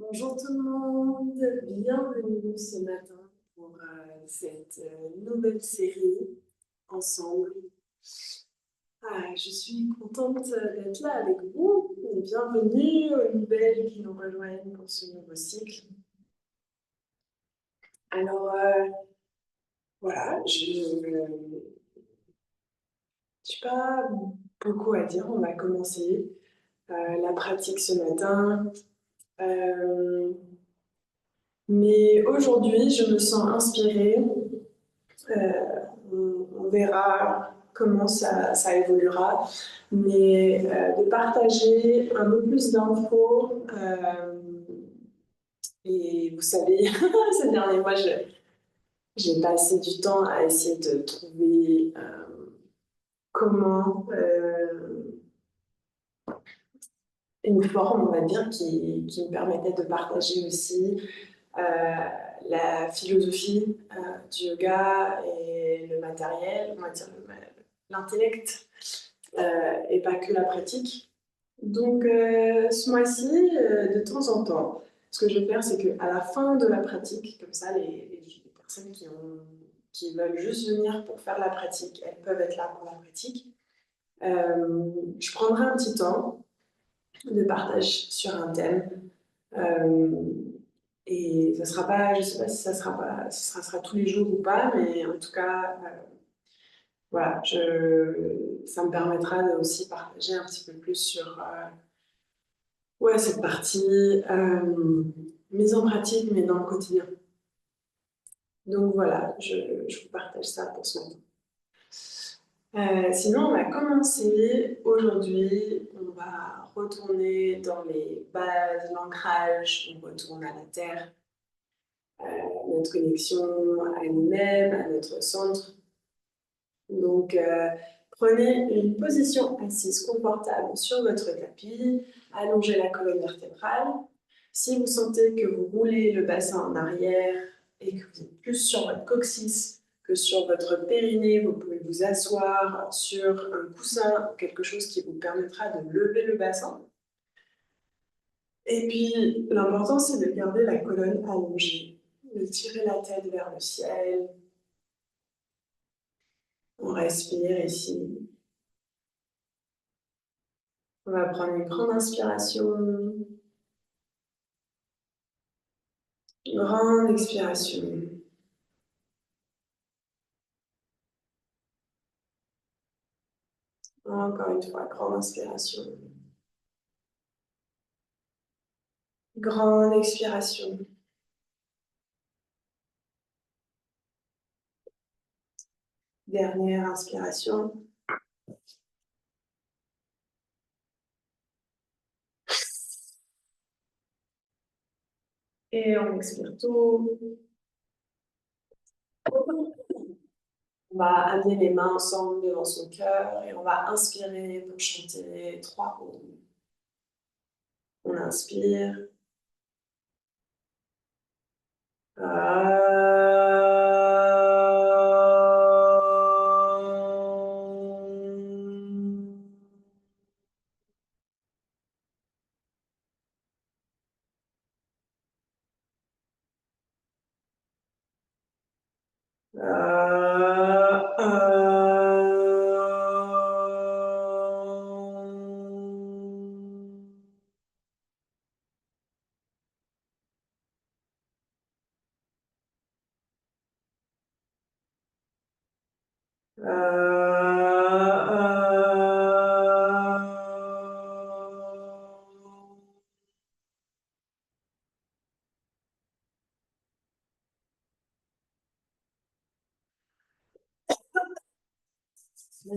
Bonjour tout le monde, bienvenue ce matin pour cette nouvelle série ensemble. Je suis contente d'être là avec vous et bienvenue aux nouvelles qui nous rejoignent pour ce nouveau cycle. Alors voilà, je n'ai pas beaucoup à dire, on va commencer la pratique ce matin. Mais aujourd'hui, je me sens inspirée. On verra comment ça évoluera, mais de partager un peu plus d'infos. Et vous savez, ces derniers mois, j'ai passé du temps à essayer de trouver comment une forme, on va dire, qui me permettait de partager aussi la philosophie du yoga et le matériel, on va dire l'intellect, et pas que la pratique. Donc ce mois-ci, de temps en temps, ce que je vais faire, c'est qu'à la fin de la pratique, comme ça, les personnes qui veulent juste venir pour faire la pratique, elles peuvent être là pour la pratique. Je prendrai un petit temps de partage sur un thème. Et ça sera pas, je sais pas si ça sera tous les jours ou pas, mais en tout cas, voilà, ça me permettra de aussi partager un petit peu plus sur cette partie mise en pratique, mais dans le quotidien. Donc voilà, je vous partage ça pour ce moment. Sinon, on va commencer aujourd'hui. On va retourner dans les bases, l'ancrage, on retourne à la terre, notre connexion à nous-mêmes, à notre centre. Donc, prenez une position assise confortable sur votre tapis, allongez la colonne vertébrale. Si vous sentez que vous roulez le bassin en arrière et que vous êtes plus sur votre coccyx que sur votre périnée, vous pouvez vous asseoir sur un coussin, quelque chose qui vous permettra de lever le bassin. Et puis, l'important, c'est de garder la colonne allongée, de tirer la tête vers le ciel. On respire ici. On va prendre une grande inspiration. Grande expiration. Encore une fois, grande inspiration. Grande expiration. Dernière inspiration. Et on expire tout. On va amener les mains ensemble devant son cœur et on va inspirer pour chanter 3 mots. On inspire.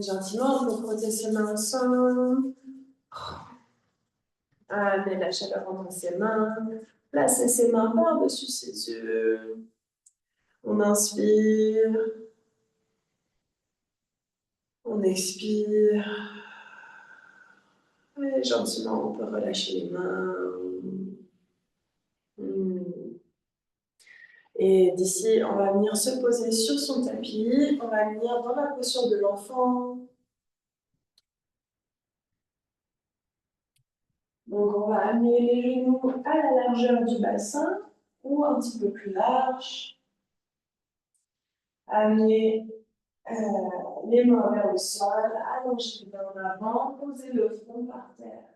Gentiment, on peut frotter ses mains ensemble. Amener la chaleur entre ses mains. Placer ses mains par-dessus ses yeux. On inspire. On expire. Et gentiment, on peut relâcher les mains. Et d'ici, on va venir se poser sur son tapis. On va venir dans la posture de l'enfant. Donc, on va amener les genoux à la largeur du bassin ou un petit peu plus large. Amener les mains vers le sol, allonger les mains en avant, poser le front par terre.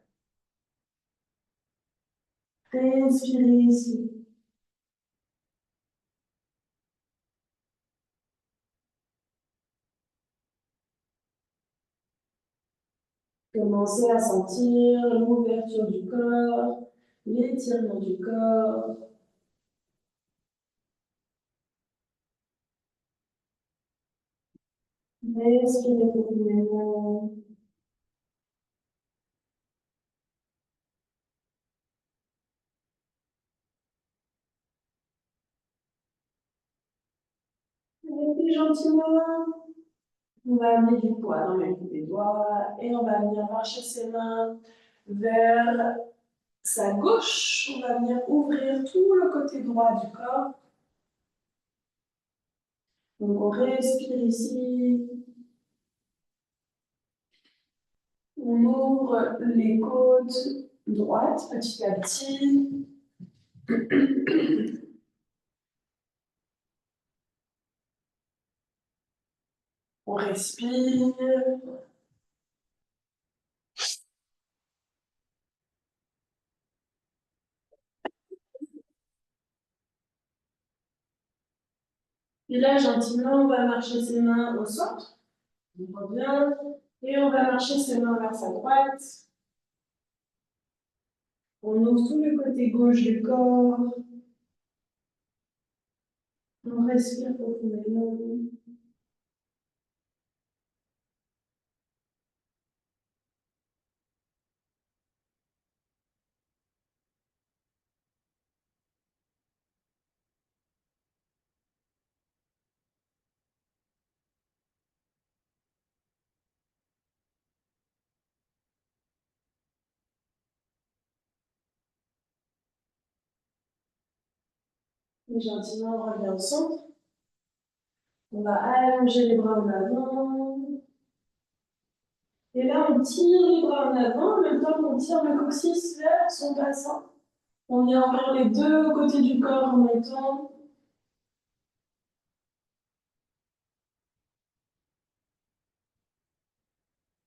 Respirez ici. Commencez à sentir l'ouverture du corps, l'étirement du corps. Respirez profondément. Et puis gentiment, on va amener du poids dans le bout des doigts et on va venir marcher ses mains vers sa gauche. On va venir ouvrir tout le côté droit du corps. Donc on respire ici. On ouvre les côtes droites petit à petit. On respire. Et là, gentiment, on va marcher ses mains au centre. On revient. Et on va marcher ses mains vers sa droite. On ouvre tout le côté gauche du corps. On respire profondément. Et gentiment, on revient au centre. On va allonger les bras en avant. Et là, on tire les bras en avant en même temps qu'on tire le coccyx vers son bassin. On vient envers les deux côtés du corps en même temps.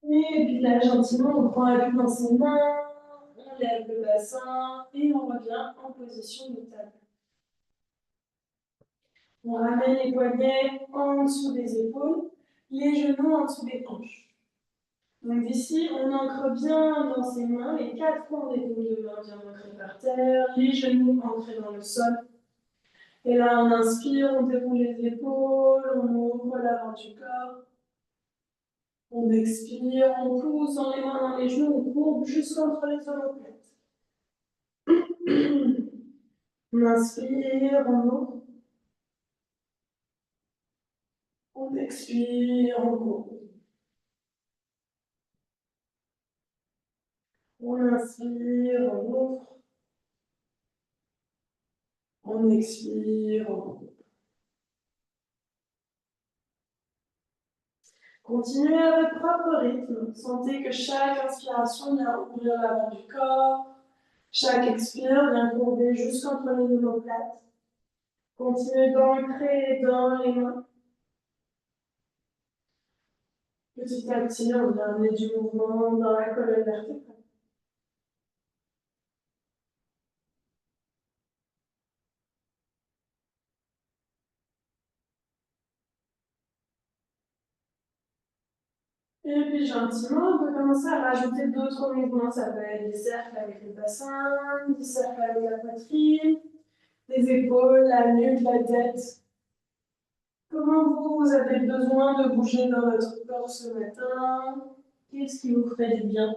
Et puis là, gentiment, on prend appui dans ses mains, on lève le bassin et on revient en position de table. On ramène les poignets en dessous des épaules, les genoux en dessous des hanches. Donc d'ici, on ancre bien dans ses mains, les quatre coins des paumes de main bien ancrés par terre, les genoux ancrés dans le sol. Et là, on inspire, on déroule les épaules, on ouvre l'avant du corps. On expire, on pousse dans les mains, dans les genoux, on courbe jusqu'entre les omoplates. On inspire, on ouvre. On expire, on courbe. On inspire, on ouvre. On expire, on courbe. Continuez à votre propre rythme. Sentez que chaque inspiration vient ouvrir l'avant du corps. Chaque expire vient courber jusqu'entre les omoplates. Continuez d'ancrer dans les mains. Petit à petit, on vient amener du mouvement dans la colonne vertébrale. Et puis gentiment, on peut commencer à rajouter d'autres mouvements. Ça peut être des cercles avec le bassin, des cercles avec la poitrine, les épaules, la nuque, la tête. Comment vous avez besoin de bouger dans votre corps ce matin? Qu'est-ce qui vous ferait du bien?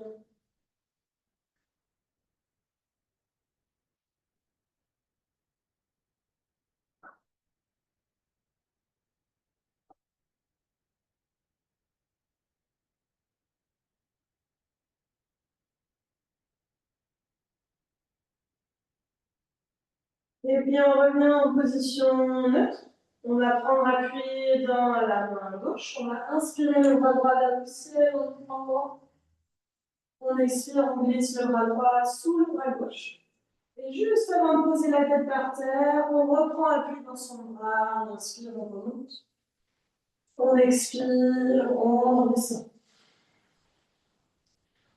Et puis on revient en position neutre. On va prendre appui dans la main gauche. On va inspirer le bras droit vers le ciel en ouvrant. On expire, on glisse le bras droit sous le bras gauche. Et juste avant de poser la tête par terre, on reprend appui dans son bras, on inspire, on remonte. On expire, on redescend.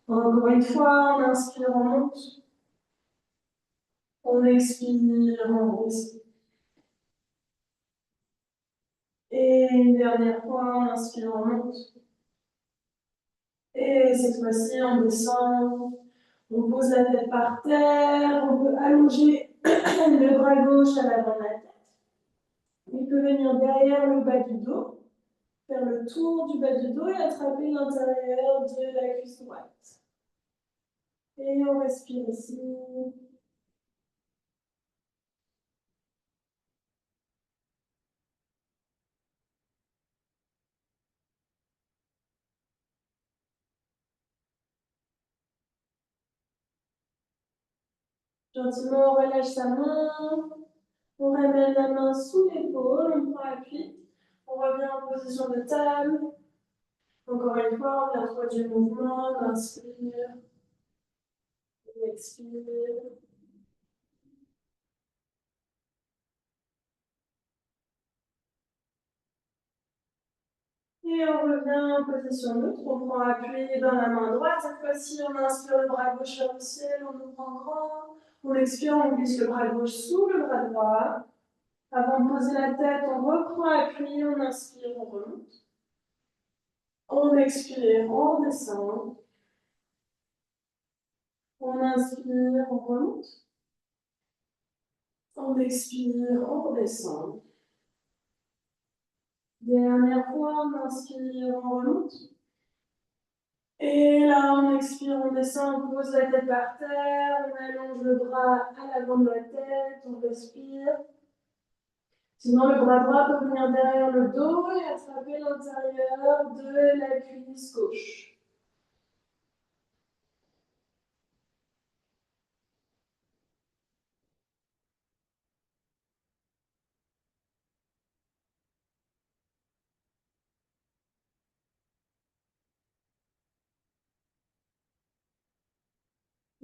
Encore une fois, on inspire, on monte. On expire, on redescend. Et une dernière fois, on inspire, on monte. Et cette fois-ci, on descend. On pose la tête par terre. On peut allonger le bras gauche à l'avant de la tête. Il peut venir derrière le bas du dos, faire le tour du bas du dos et attraper l'intérieur de la cuisse droite. Et on respire ici. Gentiment, on relâche sa main. On ramène la main sous l'épaule, on prend appui. On revient en position de table. Encore une fois, on vient trouver du mouvement. On inspire. On expire. Et on revient en position neutre, on prend appui dans la main droite. Cette fois-ci, on inspire le bras gauche vers le ciel, on ouvre en grand. On expire, on glisse le bras gauche sous le bras droit. Avant de poser la tête, on reprend appui, on inspire, on remonte. On expire, on redescend. On inspire, on remonte. On expire, on redescend. Dernière fois, on inspire, on remonte. Et là, on expire, on descend, on pose la tête par terre, on allonge le bras à l'avant de la tête, on respire. Sinon, le bras droit peut venir derrière le dos et attraper l'intérieur de la cuisse gauche.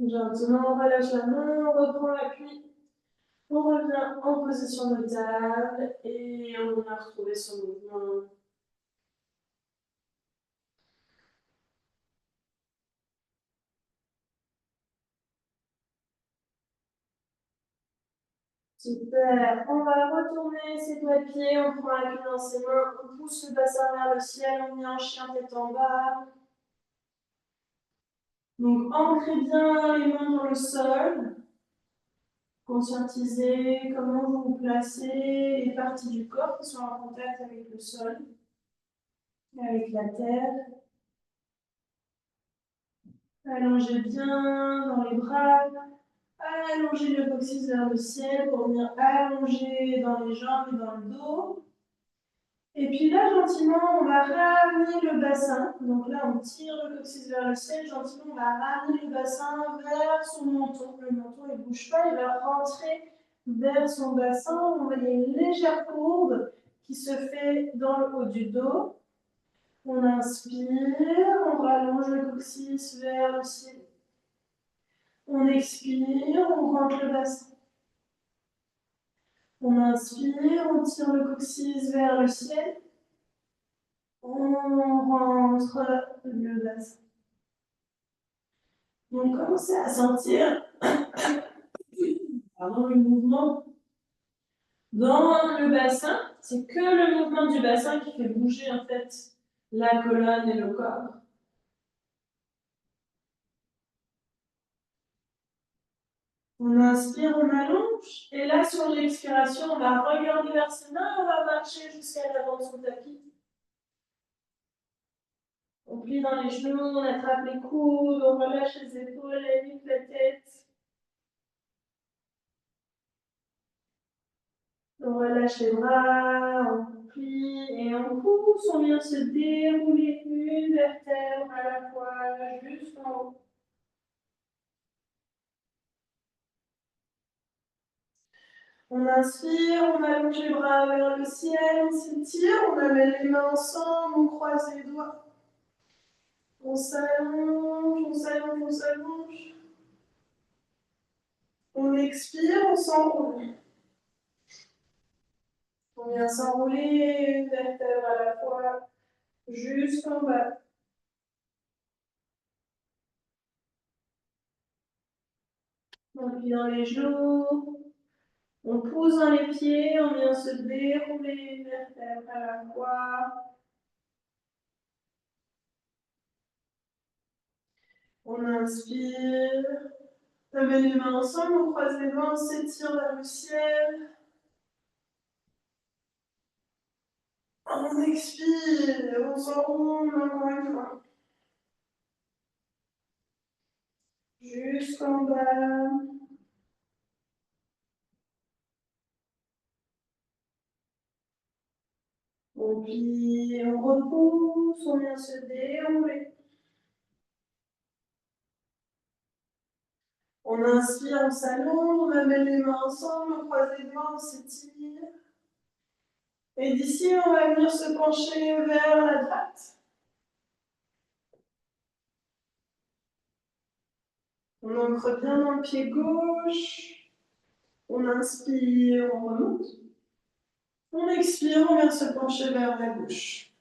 Gentiment, on relâche la main, on reprend l'appui. On revient en position de table et on vient retrouver son mouvement. Super. On va retourner ses doigts de pied, on prend appui dans ses mains, on pousse le bassin vers le ciel, on met en chien tête en bas. Donc, ancrez bien les mains dans le sol. Conscientisez comment vous vous placez les parties du corps qui sont en contact avec le sol, avec la terre. Allongez bien dans les bras. Allongez le coccyx vers le ciel pour venir allonger dans les jambes et dans le dos. Et puis là, gentiment, on va ramener le bassin. Donc là, on tire le coccyx vers le ciel. Gentiment, on va ramener le bassin vers son menton. Le menton, il ne bouge pas, il va rentrer vers son bassin. On voit une légère courbe qui se fait dans le haut du dos. On inspire, on rallonge le coccyx vers le ciel. On expire, on rentre le bassin. On inspire, on tire le coccyx vers le ciel. On rentre le bassin. Donc, commencez à sentir le mouvement dans le bassin. C'est que le mouvement du bassin qui fait bouger en fait la colonne et le corps. On inspire, on allonge. Et là, sur l'expiration, on va regarder vers ses mains, on va marcher jusqu'à l'avant de son tapis. On plie dans les genoux, on attrape les coudes, on relâche les épaules, la nuque, la tête. On relâche les bras, on plie et on pousse, on vient se dérouler une vertèbre à la fois jusqu'en haut. On inspire, on allonge les bras vers le ciel, on s'étire, on amène les mains ensemble, on croise les doigts. On s'allonge, on s'allonge, on s'allonge. On expire, on s'enroule. On vient s'enrouler une vertèbre à la fois jusqu'en bas. On plie dans les genoux. On pousse dans les pieds, on vient se dérouler une vertèbre à la fois. On inspire. On met les mains ensemble, on croise les mains, on s'étire vers le ciel. On expire, on s'enroule encore une fois. Jusqu'en bas. On plie, on repousse, on vient se dérouler. On inspire, on s'allonge, on amène les mains ensemble, on croise les doigts, on s'étire. Et d'ici, on va venir se pencher vers la droite. On ancre bien dans le pied gauche. On inspire, on remonte. On expire, on vient se pencher vers la gauche.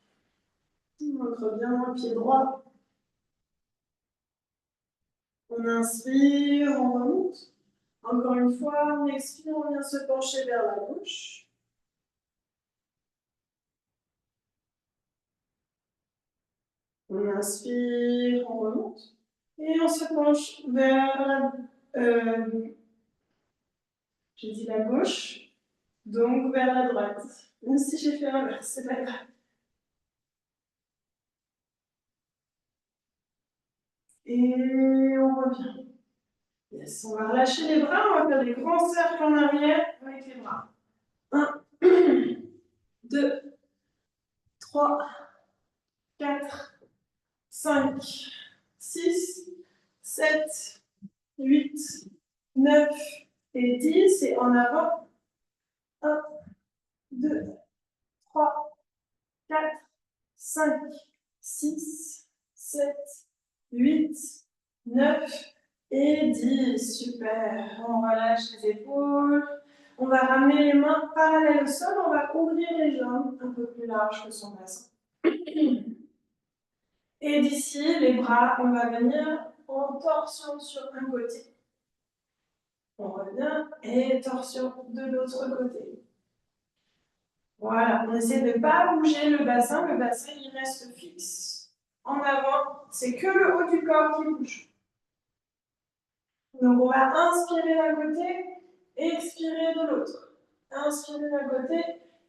On ancre bien dans le pied droit. On inspire, on remonte. Encore une fois, on expire, on vient se pencher vers la gauche. On inspire, on remonte. Et on se penche vers j'ai dit la gauche, donc vers la droite. Même si j'ai fait l'inverse, c'est pas grave. Et on revient. Yes, on va relâcher les bras, on va faire des grands cercles en arrière avec les bras. 1, 2, 3, 4, 5, 6, 7, 8, 9 et 10. Et en avant. 1, 2, 3, 4, 5, 6, 7, 8, 9 et 10. Super. On relâche les épaules. On va ramener les mains parallèles au sol. On va ouvrir les jambes un peu plus larges que son bassin. Et d'ici, les bras, on va venir en torsion sur un côté. On revient et torsion de l'autre côté. Voilà, on essaie de ne pas bouger le bassin il reste fixe. En avant, c'est que le haut du corps qui bouge. Donc on va inspirer d'un côté, expirer de l'autre. Inspirer d'un côté,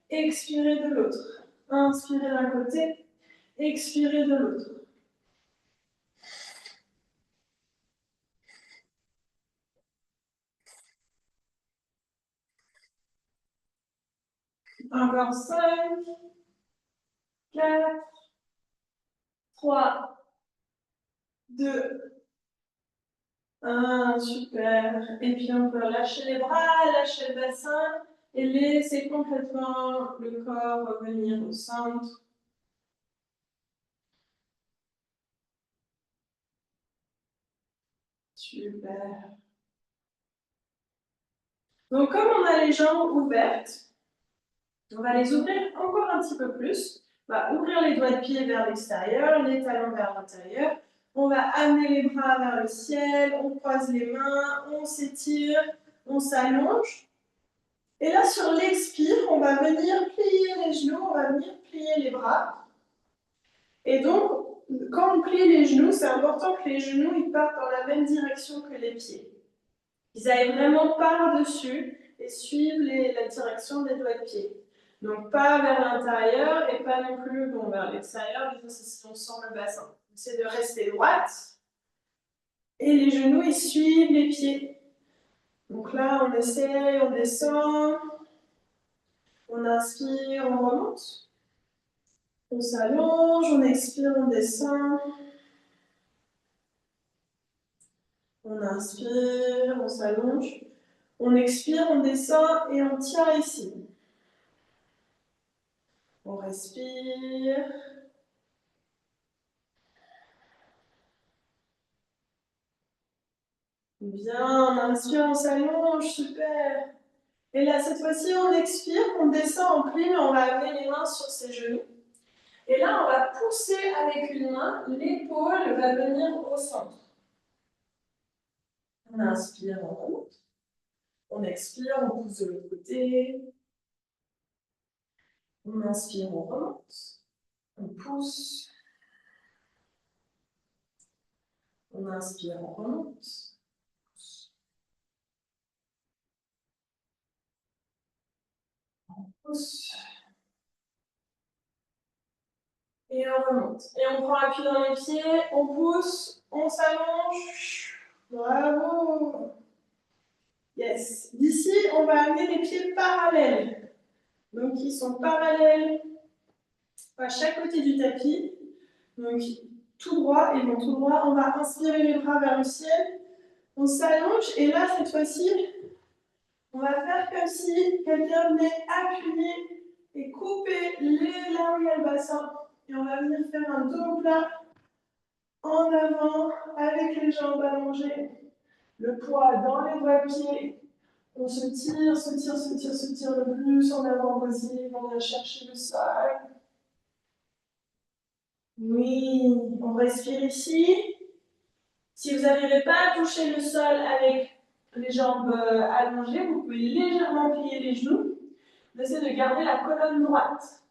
expirer de l'autre. Inspirer d'un côté, expirer de l'autre. Encore 5, 4, 3, 2, 1, super. Et puis on peut lâcher les bras, lâcher le bassin et laisser complètement le corps revenir au centre. Super. Donc comme on a les jambes ouvertes, on va les ouvrir encore un petit peu plus. On va ouvrir les doigts de pied vers l'extérieur, les talons vers l'intérieur. On va amener les bras vers le ciel, on croise les mains, on s'étire, on s'allonge. Et là, sur l'expire, on va venir plier les genoux, on va venir plier les bras. Et donc, quand on plie les genoux, c'est important que les genoux ils partent dans la même direction que les pieds. Ils aillent vraiment par-dessus et suivent la direction des doigts de pied. Donc pas vers l'intérieur et pas non plus vers l'extérieur, si on sent le bassin. C'est de rester droite. Et les genoux, ils suivent les pieds. Donc là, on essaye, on descend. On inspire, on remonte. On s'allonge, on expire, on descend. On inspire, on s'allonge. On expire, on descend et on tient ici. On respire. Bien, on inspire, on s'allonge, super. Et là, cette fois-ci, on expire, on descend en pli, mais on va amener les mains sur ses genoux. Et là, on va pousser avec une main, l'épaule va venir au centre. On inspire, on remonte. On expire, on pousse de l'autre côté. On inspire, on remonte. On pousse. On inspire, on remonte. On pousse. Et on remonte. Et on prend appui dans les pieds, on pousse, on s'allonge. Bravo! Yes. D'ici, on va amener les pieds parallèles. Donc, ils sont parallèles à chaque côté du tapis. Donc, tout droit, ils vont tout droit. On va inspirer les bras vers le ciel. On s'allonge. Et là, cette fois-ci, on va faire comme si quelqu'un venait appuyer et couper là où il y a le bassin. Et on va venir faire un dos plat en avant avec les jambes allongées. Le poids dans les doigts de pied. On se tire, se tire, se tire, se tire le plus en avant possible. On vient chercher le sol. Oui, on respire ici. Si vous n'arrivez pas à toucher le sol avec les jambes allongées, vous pouvez légèrement plier les genoux. Essayez de garder la colonne droite.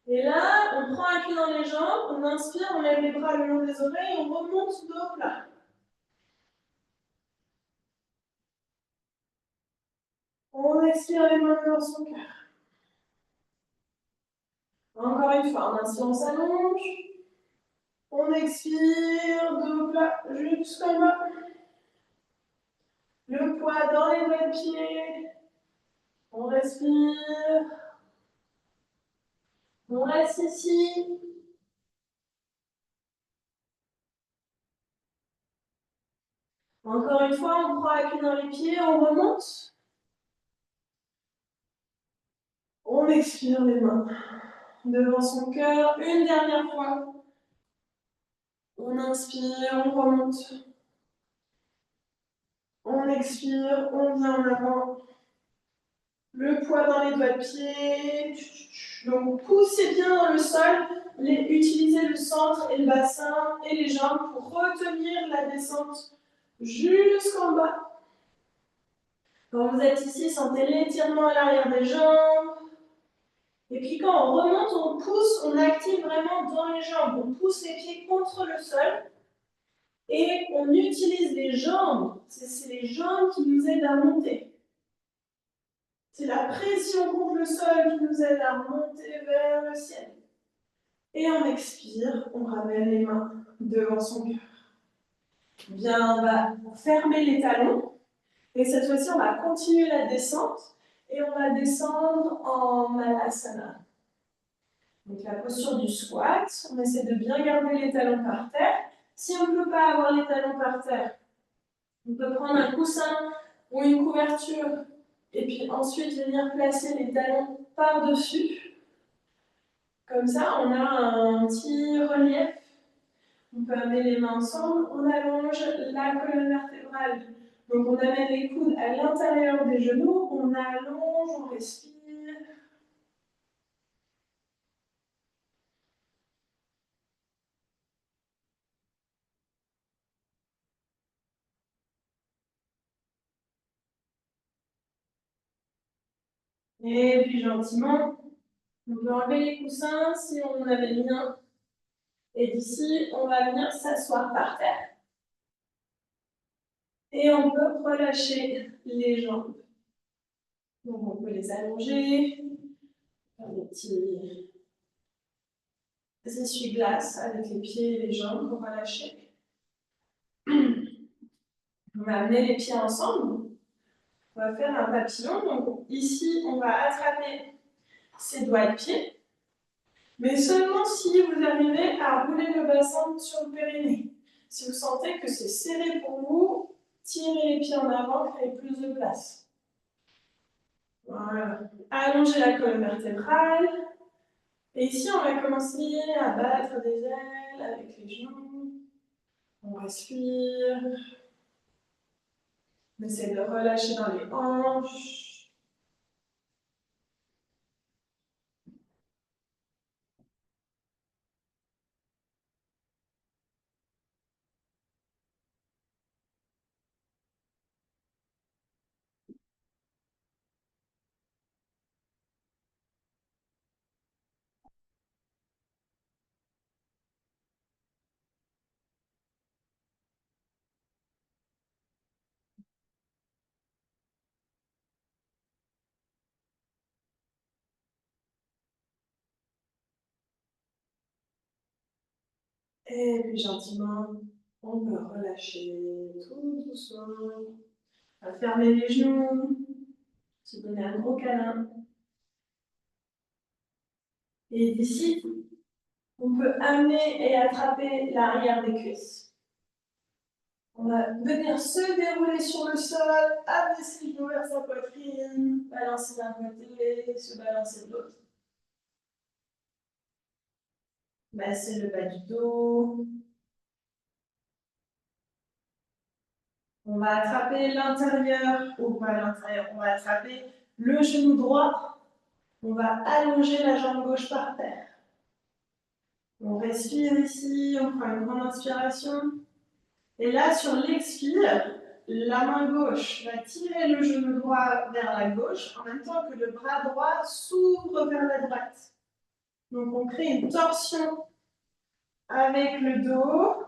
Et là, on prend un pied dans les jambes, on inspire, on lève les bras le long des oreilles, on remonte dos plat. On expire les mains dans son cœur. Encore une fois, on inspire, on s'allonge. On expire, dos plat jusqu'en bas. Le poids dans les doigts de pied. On respire. On reste ici. Encore une fois, on prend appui dans les pieds, on remonte. On expire les mains devant son cœur. Une dernière fois. On inspire, on remonte. On expire, on vient en avant. Le poids dans les doigts de pied. Donc poussez bien dans le sol. Utilisez le centre et le bassin et les jambes pour retenir la descente jusqu'en bas. Quand vous êtes ici, sentez l'étirement à l'arrière des jambes. Et puis quand on remonte, on pousse, on active vraiment dans les jambes. On pousse les pieds contre le sol. Et on utilise les jambes. C'est les jambes qui nous aident à monter. C'est la pression contre le sol qui nous aide à remonter vers le ciel. Et on expire, on ramène les mains devant son cœur. Bien, on va fermer les talons. Et cette fois-ci, on va continuer la descente. Et on va descendre en Malasana. Donc la posture du squat. On essaie de bien garder les talons par terre. Si on ne peut pas avoir les talons par terre, on peut prendre un coussin ou une couverture. Et puis ensuite, venir placer les talons par-dessus. Comme ça, on a un petit relief. On peut amener les mains ensemble, on allonge la colonne vertébrale. Donc on amène les coudes à l'intérieur des genoux, on allonge, on respire. Et puis gentiment, on peut enlever les coussins si on en avait mis un. Et d'ici, on va venir s'asseoir par terre. Et on peut relâcher les jambes. Donc on peut les allonger, faire des petits essuie-glaces avec les pieds et les jambes pour relâcher. On va amener les pieds ensemble. On va faire un papillon. Donc ici, on va attraper ses doigts de pied, mais seulement si vous arrivez à rouler le bassin sur le périnée. Si vous sentez que c'est serré pour vous, tirez les pieds en avant, créez plus de place. Voilà. Allongez la colonne vertébrale. Et ici, on va commencer à battre des ailes avec les genoux. On respire. On essaie de relâcher dans les hanches. Et puis gentiment, on peut relâcher tout doucement. On va fermer les genoux, se donner un gros câlin. Et d'ici, on peut amener et attraper l'arrière des cuisses. On va venir se dérouler sur le sol, amener ses genoux vers sa poitrine, balancer d'un côté, se balancer de l'autre. Masser le bas du dos. On va attraper l'intérieur, ou pas l'intérieur, on va attraper le genou droit. On va allonger la jambe gauche par terre. On respire ici, on prend une grande inspiration. Et là, sur l'expire, la main gauche va tirer le genou droit vers la gauche, en même temps que le bras droit s'ouvre vers la droite. Donc on crée une torsion avec le dos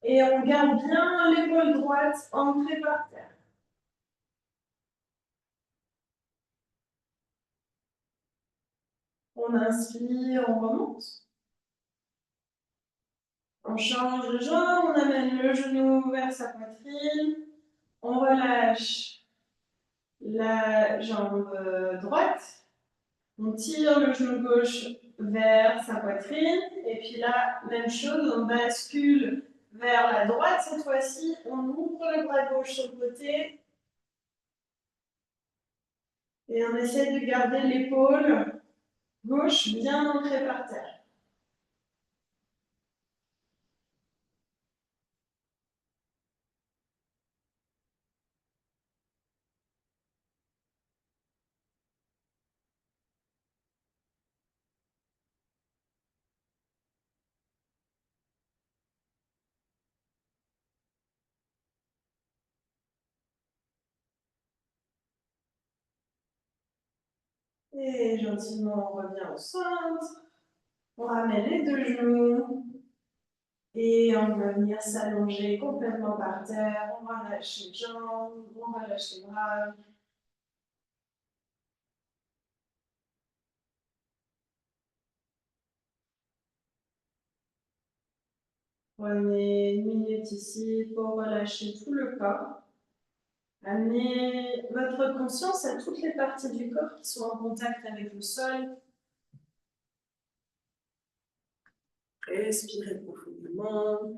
et on garde bien l'épaule droite ancrée par terre. On inspire, on remonte. On change de jambe, on amène le genou vers sa poitrine. On relâche la jambe droite. On tire le genou gauche vers sa poitrine. Et puis là, même chose, on bascule vers la droite. Cette fois-ci, on ouvre le bras gauche sur le côté. Et on essaie de garder l'épaule gauche bien ancrée par terre. Et gentiment, on revient au centre. On ramène les deux genoux. Et on va venir s'allonger complètement par terre. On relâche les jambes, on relâche les bras. Prenez une minute ici pour relâcher tout le corps. Amenez votre conscience à toutes les parties du corps qui sont en contact avec le sol. Respirez profondément.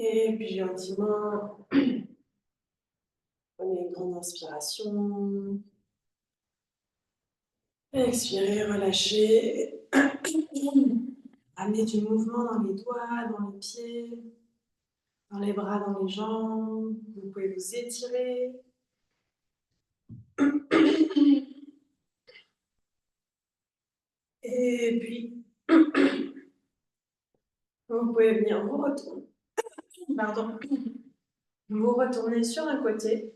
Et puis gentiment, prenez une grande inspiration. Expirez, relâchez. Amenez du mouvement dans les doigts, dans les pieds, dans les bras, dans les jambes. Vous pouvez vous étirer. Et puis, vous pouvez venir vous retourner. Pardon. Vous retournez sur un côté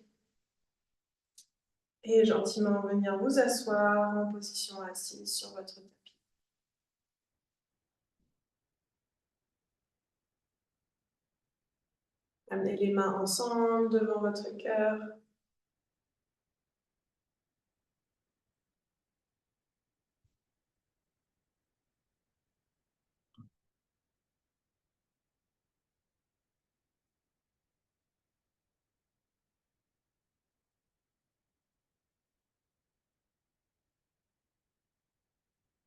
et gentiment venir vous asseoir en position assise sur votre tapis. Amenez les mains ensemble devant votre cœur.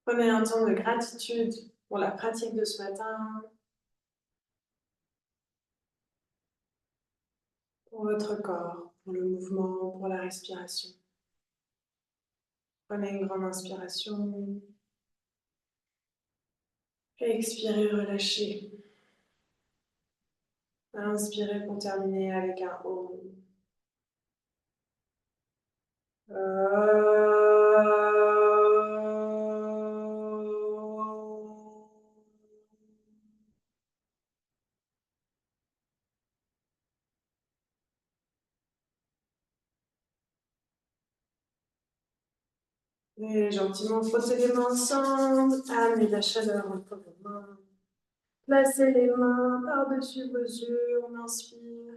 Prenez un temps de gratitude pour la pratique de ce matin, pour votre corps, pour le mouvement, pour la respiration. Prenez une grande inspiration. Et expirez, relâchez. Inspirez pour terminer avec un O. Et gentiment frottez les mains ensemble. Amenez la chaleur entre vos mains. Placez les mains par-dessus vos yeux. On inspire.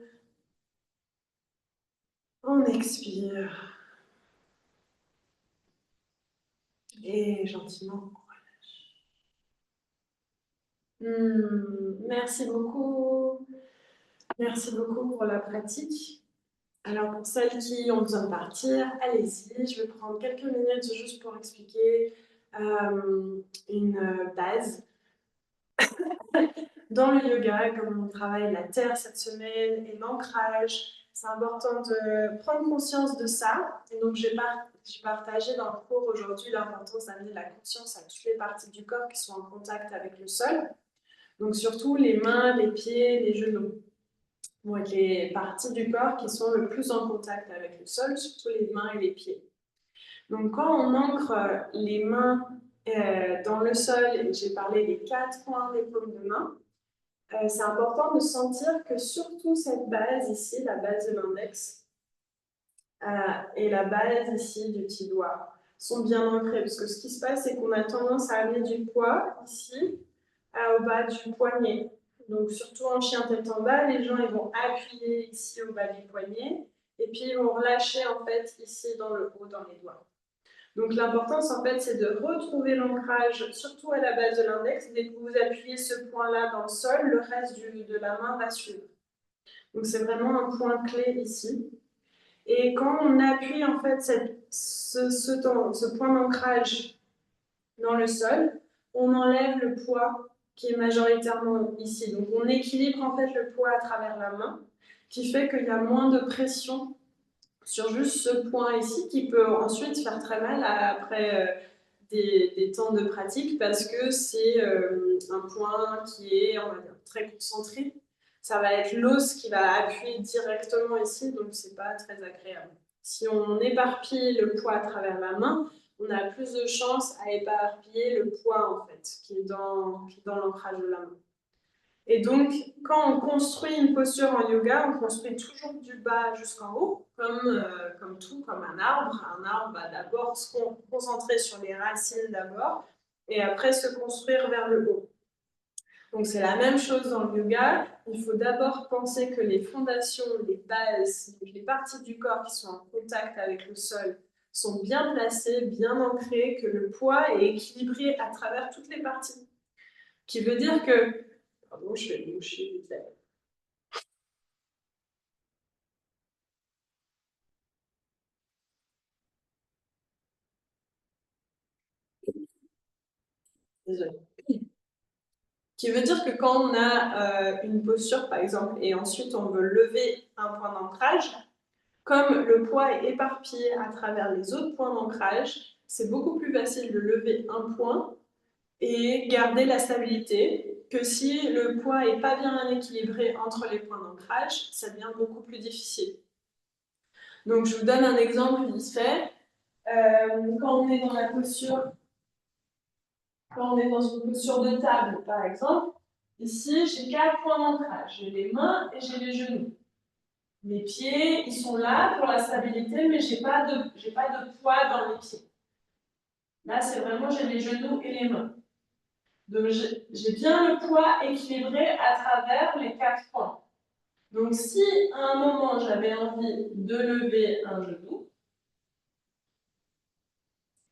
On expire. Et gentiment, on relâche. Merci beaucoup. Merci beaucoup pour la pratique. Alors pour celles qui ont besoin de partir, allez-y. Je vais prendre quelques minutes juste pour expliquer une base. Dans le yoga, comme on travaille la terre cette semaine et l'ancrage, c'est important de prendre conscience de ça. Et donc j'ai partagé dans le cours aujourd'hui l'importance d'amener la conscience à toutes les parties du corps qui sont en contact avec le sol. Donc surtout les mains, les pieds, les genoux vont être les parties du corps qui sont le plus en contact avec le sol, surtout les mains et les pieds. Donc quand on ancre les mains dans le sol, et j'ai parlé des 4 points des paumes de main, c'est important de sentir que surtout cette base ici, la base de l'index, et la base ici du petit doigt, sont bien ancrées. Parce que ce qui se passe, c'est qu'on a tendance à amener du poids ici, au bas du poignet. Donc surtout en chien tête en bas, les gens ils vont appuyer ici au bas du poignet, et puis ils vont relâcher en fait ici dans le haut, dans les doigts. Donc l'importance en fait c'est de retrouver l'ancrage, surtout à la base de l'index. Dès que vous appuyez ce point-là dans le sol, le reste de la main va suivre. Donc c'est vraiment un point clé ici. Et quand on appuie en fait ce point d'ancrage dans le sol, on enlève le poids qui est majoritairement ici. Donc on équilibre en fait le poids à travers la main, qui fait qu'il y a moins de pression sur juste ce point ici, qui peut ensuite faire très mal après des temps de pratique, parce que c'est un point qui est, on va dire, très concentré. Ça va être l'os qui va appuyer directement ici, donc c'est pas très agréable. Si on éparpille le poids à travers la main, on a plus de chances à éparpiller le poids en fait, qui est dans l'ancrage de la main. Et donc, quand on construit une posture en yoga, on construit toujours du bas jusqu'en haut, comme tout, comme un arbre. Un arbre va d'abord se concentrer sur les racines d'abord, et après se construire vers le haut. Donc c'est la même chose dans le yoga. Il faut d'abord penser que les fondations, les bases, les parties du corps qui sont en contact avec le sol sont bien placées, bien ancrées, que le poids est équilibré à travers toutes les parties. Qui veut dire que... Pardon, je vais me moucher vite fait. Désolée. Qui veut dire que quand on a une posture, par exemple, et ensuite on veut lever un point d'ancrage, comme le poids est éparpillé à travers les autres points d'ancrage, c'est beaucoup plus facile de lever un point et garder la stabilité que si le poids n'est pas bien équilibré entre les points d'ancrage, ça devient beaucoup plus difficile. Donc je vous donne un exemple vite fait. Quand on est dans la posture Quand on est dans une posture de table, par exemple, ici, j'ai 4 points d'ancrage. J'ai les mains et j'ai les genoux. Mes pieds, ils sont là pour la stabilité, mais je n'ai pas de poids dans les pieds. Là, c'est vraiment, j'ai les genoux et les mains. Donc, j'ai bien le poids équilibré à travers les 4 points. Donc, si à un moment, j'avais envie de lever un genou,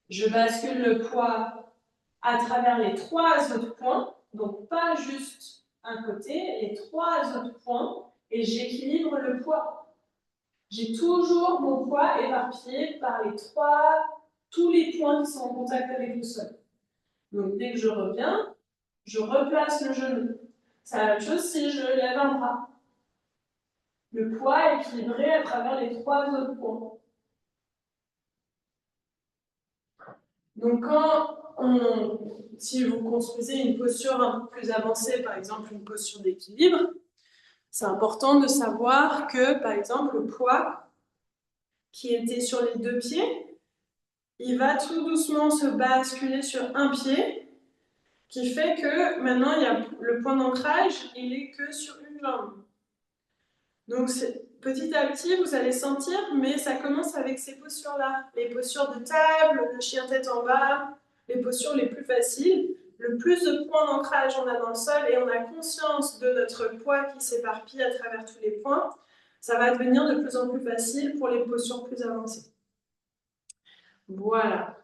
je bascule le poids à travers les 3 autres points, donc pas juste un côté, les 3 autres points, et j'équilibre le poids. J'ai toujours mon poids éparpillé par tous les points qui sont en contact avec le sol. Donc dès que je reviens, je replace le genou. C'est la même chose si je lève un bras. Le poids est équilibré à travers les 3 autres points. Donc si vous construisez une posture un peu plus avancée, par exemple une posture d'équilibre, c'est important de savoir que, par exemple, le poids qui était sur les 2 pieds, il va tout doucement se basculer sur un pied, qui fait que maintenant, le point d'ancrage, il est que sur une jambe. Donc, petit à petit, vous allez sentir, mais ça commence avec ces postures-là. Les postures de table, le chien tête en bas, les postures les plus faciles. Le plus de points d'ancrage on a dans le sol et on a conscience de notre poids qui s'éparpille à travers tous les points, ça va devenir de plus en plus facile pour les postures plus avancées. Voilà.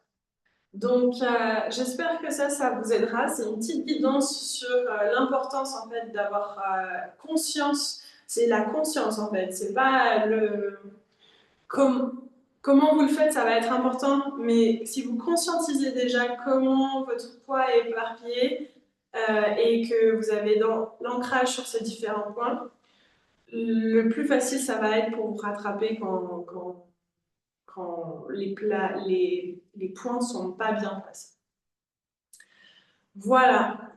Donc, j'espère que ça vous aidera. C'est une petite guidance sur l'importance en fait d'avoir conscience. C'est la conscience en fait. C'est pas comment vous le faites, ça va être important. Mais si vous conscientisez déjà comment votre poids est éparpillé et que vous avez l'ancrage sur ces différents points, le plus facile ça va être pour vous rattraper quand les points ne sont pas bien placés. Voilà,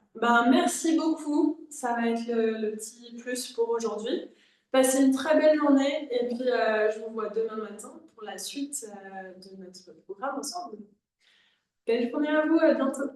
merci beaucoup, ça va être le petit plus pour aujourd'hui. Passez une très belle journée et puis je vous vois demain matin pour la suite de notre programme ensemble. Belle journée à vous, à bientôt.